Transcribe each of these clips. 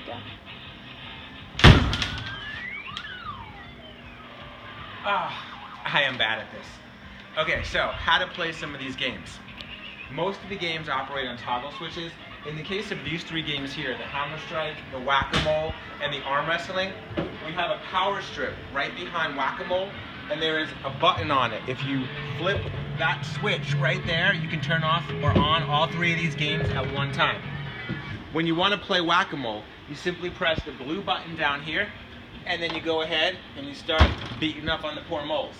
Yeah. I am bad at this. Okay, so how to play some of these games. Most of the games operate on toggle switches. In the case of these three games here, the hammer strike, the whack-a-mole, and the arm wrestling, we have a power strip right behind whack-a-mole, and there is a button on it. If you flip that switch right there, you can turn off or on all three of these games at one time. When you want to play whack-a-mole, you simply press the blue button down here, and then you go ahead and you start beating up on the poor moles.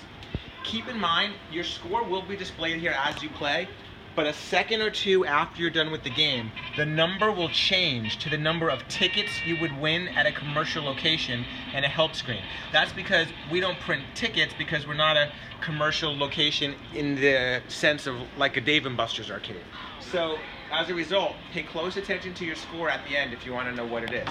Keep in mind, your score will be displayed here as you play, but a second or two after you're done with the game, the number will change to the number of tickets you would win at a commercial location and a help screen. That's because we don't print tickets because we're not a commercial location in the sense of like a Dave & Buster's arcade. So as a result, pay close attention to your score at the end if you want to know what it is.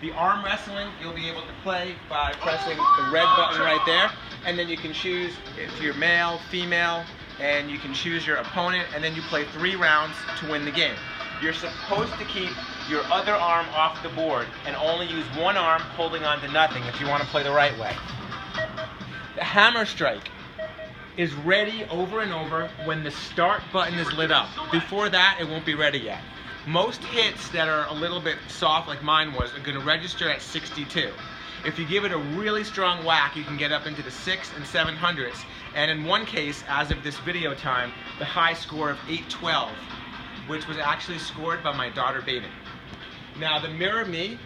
The arm wrestling, you'll be able to play by pressing the red button right there, and then you can choose if you're male, female, and you can choose your opponent, and then you play 3 rounds to win the game. You're supposed to keep your other arm off the board and only use one arm holding on to nothing if you want to play the right way. The hammer strike is ready over and over when the start button is lit up. Before that, it won't be ready yet. Most hits that are a little bit soft, like mine was, are going to register at 62. If you give it a really strong whack, you can get up into the 6 and 700s. And in one case, as of this video time, the high score of 812, which was actually scored by my daughter Baden. Now the Mirror Me,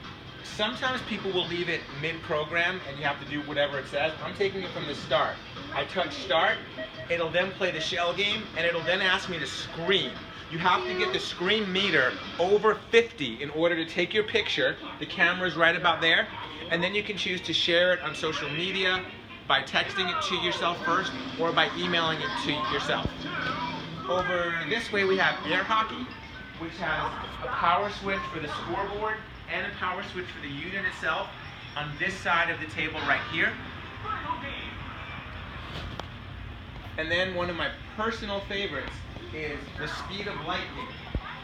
sometimes people will leave it mid-program and you have to do whatever it says. I'm taking it from the start. I touch start, it'll then play the shell game, and it'll then ask me to scream. You have to get the scream meter over 50 in order to take your picture. The camera's right about there. And then you can choose to share it on social media by texting it to yourself first or by emailing it to yourself. Over this way we have air hockey, which has a power switch for the scoreboard and a power switch for the unit itself on this side of the table right here. And then one of my personal favorites is the speed of light game.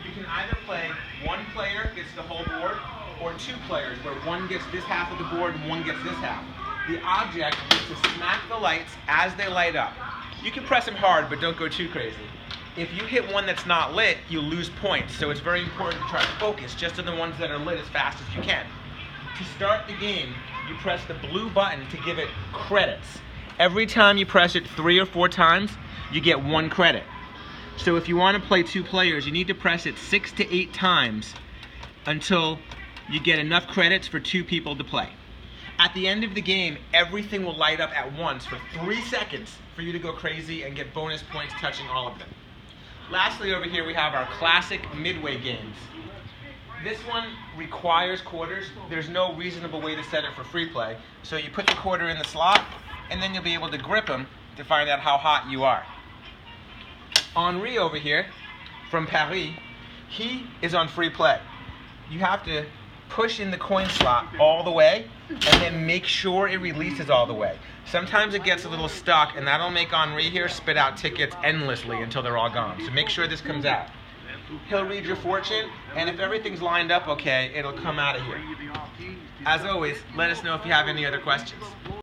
You can either play one player gets the whole board, or 2 players where one gets this half of the board and one gets this half. The object is to smack the lights as they light up. You can press them hard, but don't go too crazy. If you hit one that's not lit, you lose points, so it's very important to try to focus just on the ones that are lit as fast as you can. To start the game, you press the blue button to give it credits. Every time you press it 3 or 4 times, you get 1 credit. So if you want to play 2 players, you need to press it 6 to 8 times until you get enough credits for 2 people to play. At the end of the game, everything will light up at once for 3 seconds for you to go crazy and get bonus points touching all of them. Lastly, over here we have our classic midway games. This one requires quarters. There's no reasonable way to set it for free play. So you put the quarter in the slot, and then you'll be able to grip them to find out how hot you are. Henri over here, from Paris, he is on free play. You have to push in the coin slot all the way and then make sure it releases all the way. Sometimes it gets a little stuck, and that'll make Henri here spit out tickets endlessly until they're all gone. So make sure this comes out. He'll read your fortune, and if everything's lined up okay, it'll come out of here. As always, let us know if you have any other questions.